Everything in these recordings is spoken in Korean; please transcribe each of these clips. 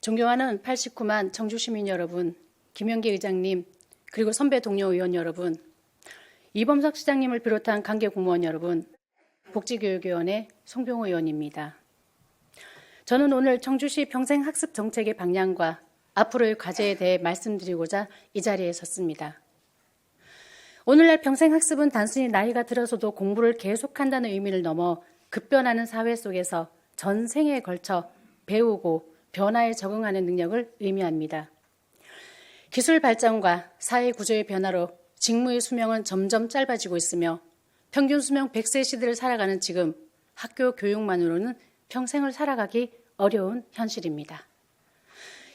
존경하는 89만 청주시민 여러분, 김영기 의장님, 그리고 선배 동료 의원 여러분, 이범석 시장님을 비롯한 관계 공무원 여러분, 복지교육위원회 송병호 의원입니다. 저는 오늘 청주시 평생학습 정책의 방향과 앞으로의 과제에 대해 말씀드리고자 이 자리에 섰습니다. 오늘날 평생학습은 단순히 나이가 들어서도 공부를 계속한다는 의미를 넘어 급변하는 사회 속에서 전생에 걸쳐 배우고 변화에 적응하는 능력을 의미합니다. 기술 발전과 사회 구조의 변화로 직무의 수명은 점점 짧아지고 있으며 평균 수명 100세 시대를 살아가는 지금 학교 교육만으로는 평생을 살아가기 어려운 현실입니다.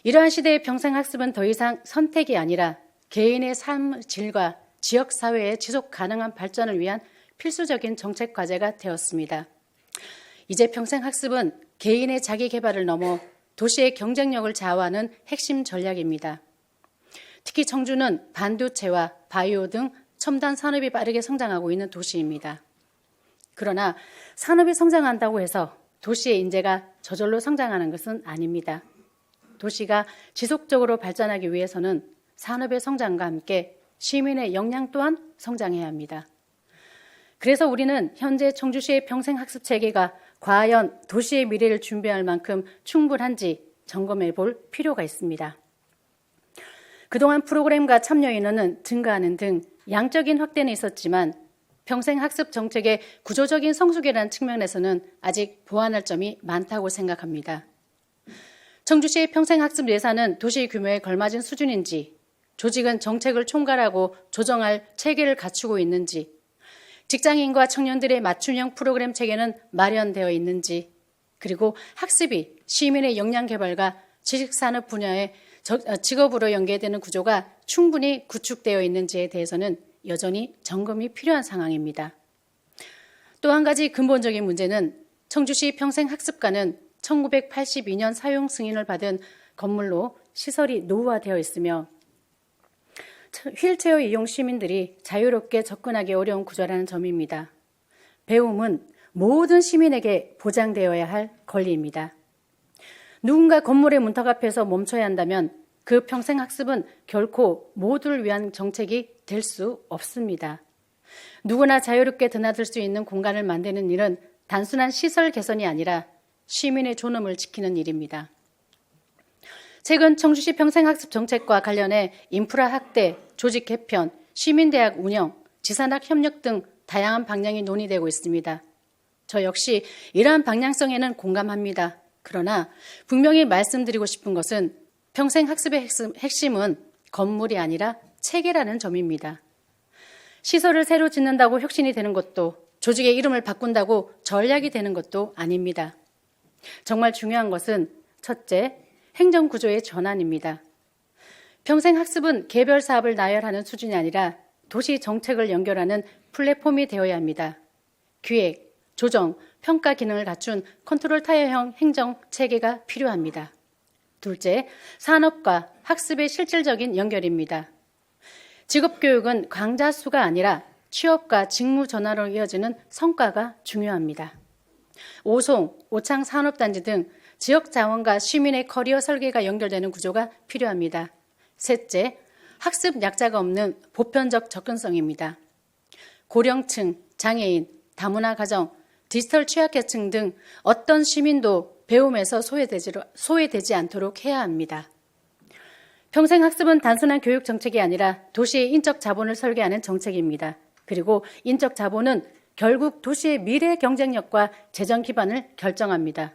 이러한 시대의 평생학습은 더 이상 선택이 아니라 개인의 삶 질과 지역사회의 지속 가능한 발전을 위한 필수적인 정책 과제가 되었습니다. 이제 평생학습은 개인의 자기 개발을 넘어 도시의 경쟁력을 좌우하는 핵심 전략입니다. 특히 청주는 반도체와 바이오 등 첨단 산업이 빠르게 성장하고 있는 도시입니다. 그러나 산업이 성장한다고 해서 도시의 인재가 저절로 성장하는 것은 아닙니다. 도시가 지속적으로 발전하기 위해서는 산업의 성장과 함께 시민의 역량 또한 성장해야 합니다. 그래서 우리는 현재 청주시의 평생학습 체계가 과연 도시의 미래를 준비할 만큼 충분한지 점검해 볼 필요가 있습니다. 그동안 프로그램과 참여 인원은 증가하는 등 양적인 확대는 있었지만 평생학습 정책의 구조적인 성숙이라는 측면에서는 아직 보완할 점이 많다고 생각합니다. 청주시의 평생학습 예산은 도시 규모에 걸맞은 수준인지, 조직은 정책을 총괄하고 조정할 체계를 갖추고 있는지, 직장인과 청년들의 맞춤형 프로그램 체계는 마련되어 있는지, 그리고 학습이 시민의 역량 개발과 지식산업 분야의 직업으로 연계되는 구조가 충분히 구축되어 있는지에 대해서는 여전히 점검이 필요한 상황입니다. 또 한 가지 근본적인 문제는 청주시 평생학습관은 1982년 사용 승인을 받은 건물로 시설이 노후화되어 있으며 휠체어 이용 시민들이 자유롭게 접근하기 어려운 구조라는 점입니다. 배움은 모든 시민에게 보장되어야 할 권리입니다. 누군가 건물의 문턱 앞에서 멈춰야 한다면 그 평생학습은 결코 모두를 위한 정책이 될 수 없습니다. 누구나 자유롭게 드나들 수 있는 공간을 만드는 일은 단순한 시설 개선이 아니라 시민의 존엄을 지키는 일입니다. 최근 청주시 평생학습 정책과 관련해 인프라 확대, 조직 개편, 시민대학 운영, 지산학 협력 등 다양한 방향이 논의되고 있습니다. 저 역시 이러한 방향성에는 공감합니다. 그러나 분명히 말씀드리고 싶은 것은 평생학습의 핵심은 건물이 아니라 체계라는 점입니다. 시설을 새로 짓는다고 혁신이 되는 것도, 조직의 이름을 바꾼다고 전략이 되는 것도 아닙니다. 정말 중요한 것은 첫째, 행정구조의 전환입니다. 평생학습은 개별 사업을 나열하는 수준이 아니라 도시 정책을 연결하는 플랫폼이 되어야 합니다. 기획, 조정, 평가 기능을 갖춘 컨트롤 타워형 행정 체계가 필요합니다. 둘째, 산업과 학습의 실질적인 연결입니다. 직업교육은 강좌 수가 아니라 취업과 직무 전환으로 이어지는 성과가 중요합니다. 오송, 오창 산업단지 등 지역 자원과 시민의 커리어 설계가 연결되는 구조가 필요합니다. 셋째, 학습 약자가 없는 보편적 접근성입니다. 고령층, 장애인, 다문화 가정, 디지털 취약계층 등 어떤 시민도 배움에서 소외되지 않도록 해야 합니다. 평생학습은 단순한 교육 정책이 아니라 도시의 인적 자본을 설계하는 정책입니다. 그리고 인적 자본은 결국 도시의 미래 경쟁력과 재정 기반을 결정합니다.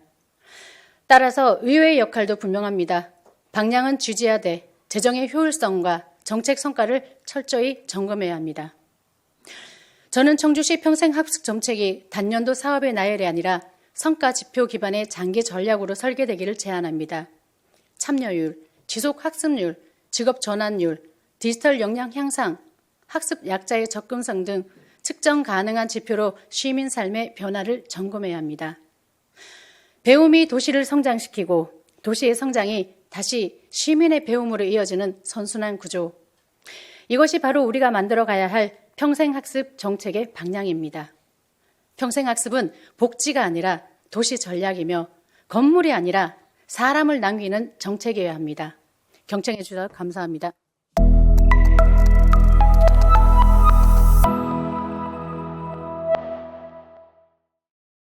따라서 의회의 역할도 분명합니다. 방향은 지지하되 재정의 효율성과 정책 성과를 철저히 점검해야 합니다. 저는 청주시 평생학습 정책이 단년도 사업의 나열이 아니라 성과 지표 기반의 장기 전략으로 설계되기를 제안합니다. 참여율, 지속 학습률, 직업 전환율, 디지털 역량 향상, 학습 약자의 접근성 등 측정 가능한 지표로 시민 삶의 변화를 점검해야 합니다. 배움이 도시를 성장시키고 도시의 성장이 다시 시민의 배움으로 이어지는 선순환 구조. 이것이 바로 우리가 만들어가야 할 평생학습 정책의 방향입니다. 평생학습은 복지가 아니라 도시 전략이며 건물이 아니라 사람을 남기는 정책이어야 합니다. 경청해 주셔서 감사합니다.